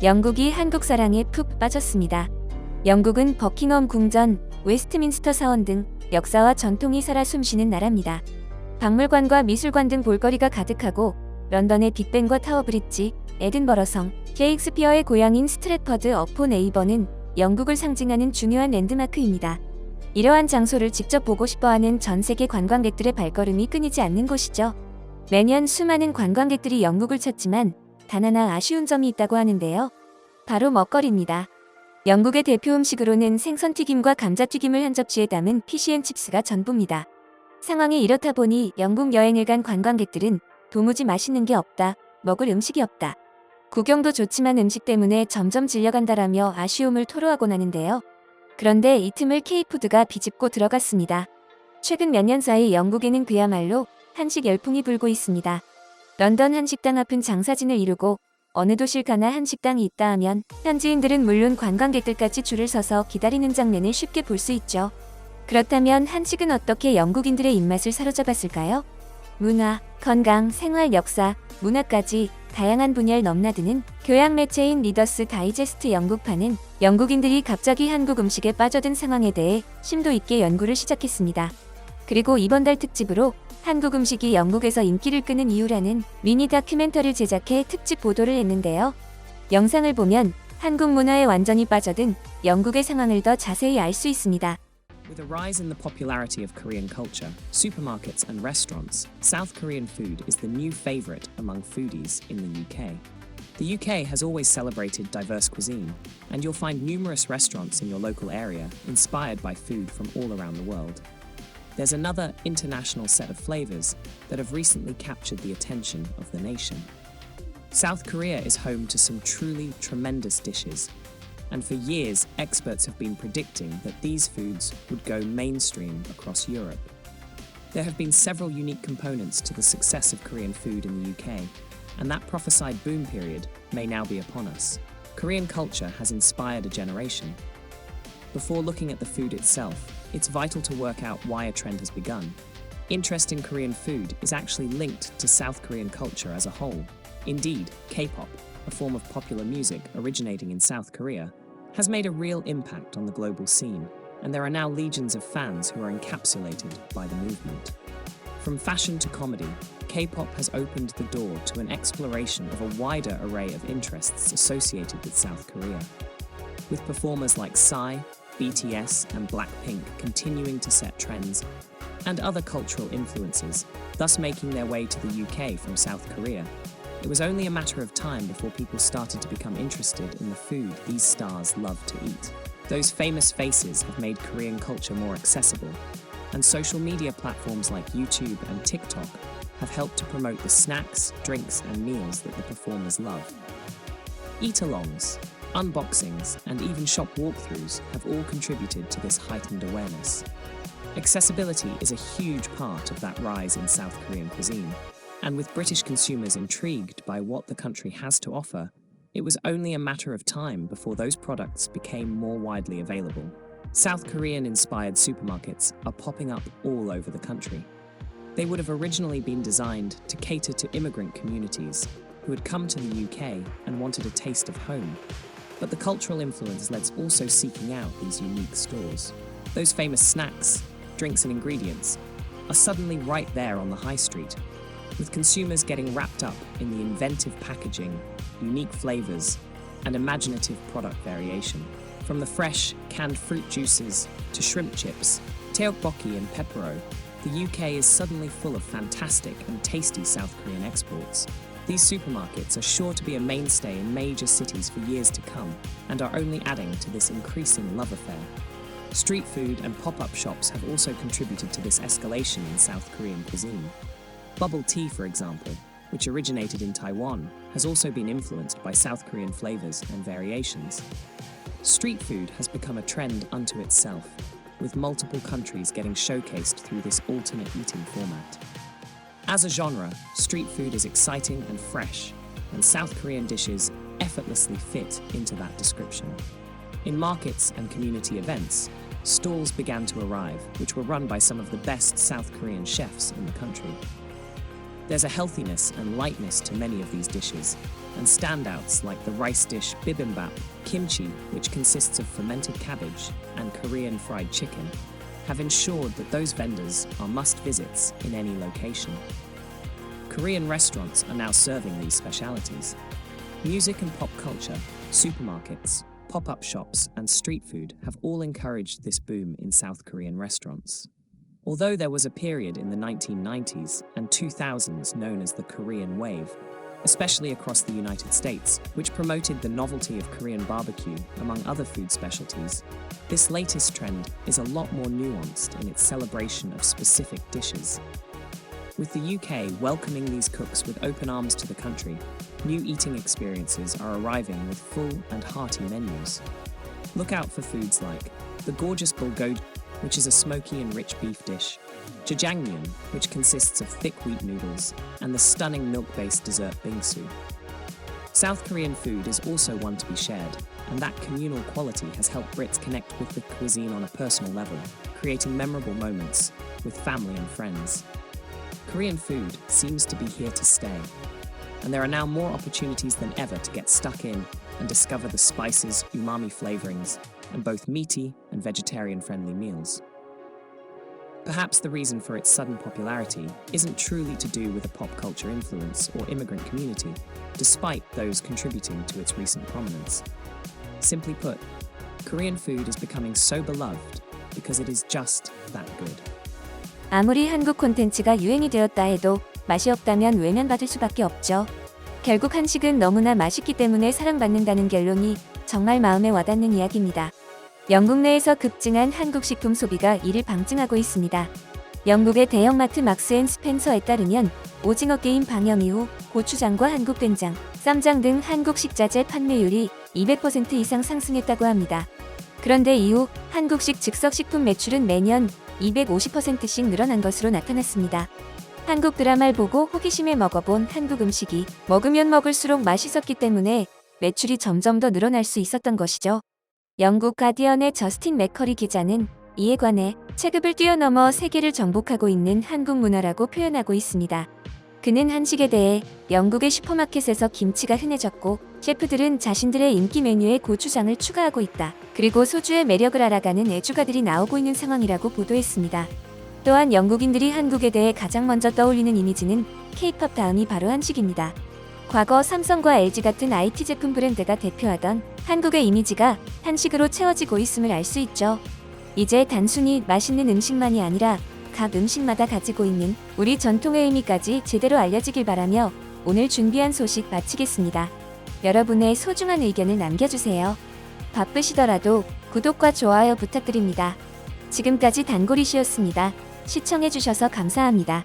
영국이 한국 사랑에 푹 빠졌습니다. 영국은 버킹엄 궁전, 웨스트민스터 사원 등 역사와 전통이 살아 숨쉬는 나라입니다. 박물관과 미술관 등 볼거리가 가득하고 런던의 빅벤과 타워브릿지, 에든버러 성, 셰익스피어의 고향인 스트래퍼드 어폰 에이번은 영국을 상징하는 중요한 랜드마크입니다. 이러한 장소를 직접 보고 싶어하는 전 세계 관광객들의 발걸음이 끊이지 않는 곳이죠. 매년 수많은 관광객들이 영국을 찾지만 단 하나 아쉬운 점이 있다고 하는데요. 바로 먹거리입니다. 영국의 대표 음식으로는 생선튀김과 감자튀김을 한 접시에 담은 피시앤칩스가 전부입니다. 상황이 이렇다 보니 영국 여행을 간 관광객들은 도무지 맛있는 게 없다, 먹을 음식이 없다. 구경도 좋지만 음식 때문에 점점 질려간다라며 아쉬움을 토로하곤 하는데요. 그런데 이 틈을 K푸드가 비집고 들어갔습니다. 최근 몇 년 사이 영국에는 그야말로 한식 열풍이 불고 있습니다. 런던 한식당 앞은 장사진을 이루고 어느 도시를 가나 한식당이 있다 하면 현지인들은 물론 관광객들까지 줄을 서서 기다리는 장면을 쉽게 볼 수 있죠. 그렇다면 한식은 어떻게 영국인들의 입맛을 사로잡았을까요? 문화, 건강, 생활, 역사, 문화까지 다양한 분야를 넘나드는 교양 매체인 리더스 다이제스트 영국판은 영국인들이 갑자기 한국 음식에 빠져든 상황에 대해 심도 있게 연구를 시작했습니다. 그리고 이번 달 특집으로 한국 음식이 영국에서 인기를 끄는 이유라는 미니 다큐멘터리를 제작해 특집 보도를 했는데요. 영상을 보면 한국 문화에 완전히 빠져든 영국의 상황을 더 자세히 알 수 있습니다. With a rise in the popularity of Korean culture, supermarkets and restaurants, South Korean food is the new favorite among foodies in the UK. The UK has always celebrated diverse cuisine, and you'll find numerous restaurants in your local area inspired by food from all around the world. There's another international set of flavors that have recently captured the attention of the nation. South Korea is home to some truly tremendous dishes, and for years experts have been predicting that these foods would go mainstream across Europe. There have been several unique components to the success of Korean food in the UK, and that prophesied boom period may now be upon us. Korean culture has inspired a generation. Before looking at the food itself, it's vital to work out why a trend has begun. Interest in Korean food is actually linked to South Korean culture as a whole. Indeed, K-pop, a form of popular music originating in South Korea, has made a real impact on the global scene, and there are now legions of fans who are encapsulated by the movement. From fashion to comedy, K-pop has opened the door to an exploration of a wider array of interests associated with South Korea. With performers like Psy, BTS and Blackpink continuing to set trends, and other cultural influences, thus making their way to the UK from South Korea, it was only a matter of time before people started to become interested in the food these stars love to eat. Those famous faces have made Korean culture more accessible, and social media platforms like YouTube and TikTok have helped to promote the snacks, drinks and meals that the performers love. Eat-alongs, unboxings, and even shop walkthroughs have all contributed to this heightened awareness. Accessibility is a huge part of that rise in South Korean cuisine, and with British consumers intrigued by what the country has to offer, it was only a matter of time before those products became more widely available. South Korean-inspired supermarkets are popping up all over the country. They would have originally been designed to cater to immigrant communities who had come to the UK and wanted a taste of home. But the cultural influence led also seeking out these unique stores. Those famous snacks, drinks and ingredients are suddenly right there on the high street, with consumers getting wrapped up in the inventive packaging, unique flavors, and imaginative product variation. From the fresh, canned fruit juices to shrimp chips, tteokbokki and pepero, the UK is suddenly full of fantastic and tasty South Korean exports. These supermarkets are sure to be a mainstay in major cities for years to come, and are only adding to this increasing love affair. Street food and pop-up shops have also contributed to this escalation in South Korean cuisine. Bubble tea, for example, which originated in Taiwan, has also been influenced by South Korean flavors and variations. Street food has become a trend unto itself, with multiple countries getting showcased through this alternate eating format. As a genre, street food is exciting and fresh, and South Korean dishes effortlessly fit into that description. In markets and community events, stalls began to arrive, which were run by some of the best South Korean chefs in the country. There's a healthiness and lightness to many of these dishes, and standouts like the rice dish bibimbap, kimchi, which consists of fermented cabbage, and Korean fried chicken, have ensured that those vendors are must-visits in any location. Korean restaurants are now serving these specialities. Music and pop culture, supermarkets, pop-up shops, and street food have all encouraged this boom in South Korean restaurants. Although there was a period in the 1990s and 2000s known as the Korean Wave, especially across the United States, which promoted the novelty of Korean barbecue, among other food specialties, this latest trend is a lot more nuanced in its celebration of specific dishes. With the UK welcoming these cooks with open arms to the country, new eating experiences are arriving with full and hearty menus. Look out for foods like the gorgeous bulgogi, which is a smoky and rich beef dish, jjajangmyeon, which consists of thick wheat noodles, and the stunning milk-based dessert bingsu. South Korean food is also one to be shared, and that communal quality has helped Brits connect with the cuisine on a personal level, creating memorable moments with family and friends. Korean food seems to be here to stay, and there are now more opportunities than ever to get stuck in and discover the spices, umami flavorings, and both meaty and vegetarian-friendly meals. Perhaps the reason for its sudden popularity isn't truly to do with a pop culture influence or immigrant community, despite those contributing to its recent prominence. Simply put, Korean food is becoming so beloved because it is just that good. 아무리 한국 콘텐츠가 유행이 되었다 해도 맛이 없다면 외면받을 수밖에 없죠. 결국 한식은 너무나 맛있기 때문에 사랑받는다는 결론이 정말 마음에 와닿는 이야기입니다. 영국 내에서 급증한 한국 식품 소비가 이를 방증하고 있습니다. 영국의 대형마트 막스 앤 스펜서에 따르면 오징어 게임 방영 이후 고추장과 한국 된장, 쌈장 등 한국 식자재 판매율이 200% 이상 상승했다고 합니다. 그런데 이후 한국식 즉석식품 매출은 매년 250%씩 늘어난 것으로 나타났습니다. 한국 드라마를 보고 호기심에 먹어본 한국 음식이 먹으면 먹을수록 맛있었기 때문에 매출이 점점 더 늘어날 수 있었던 것이죠. 영국 가디언의 저스틴 맥커리 기자는 이에 관해 체급을 뛰어넘어 세계를 정복하고 있는 한국 문화라고 표현하고 있습니다. 그는 한식에 대해 영국의 슈퍼마켓에서 김치가 흔해졌고 셰프들은 자신들의 인기 메뉴에 고추장을 추가하고 있다. 그리고 소주의 매력을 알아가는 애주가들이 나오고 있는 상황이라고 보도했습니다. 또한 영국인들이 한국에 대해 가장 먼저 떠올리는 이미지는 K-팝 다음이 바로 한식입니다. 과거 삼성과 LG 같은 IT 제품 브랜드가 대표하던 한국의 이미지가 한식으로 채워지고 있음을 알 수 있죠. 이제 단순히 맛있는 음식만이 아니라 각 음식마다 가지고 있는 우리 전통의 의미까지 제대로 알려지길 바라며 오늘 준비한 소식 마치겠습니다. 여러분의 소중한 의견을 남겨주세요. 바쁘시더라도 구독과 좋아요 부탁드립니다. 지금까지 단골이시였습니다. 시청해주셔서 감사합니다.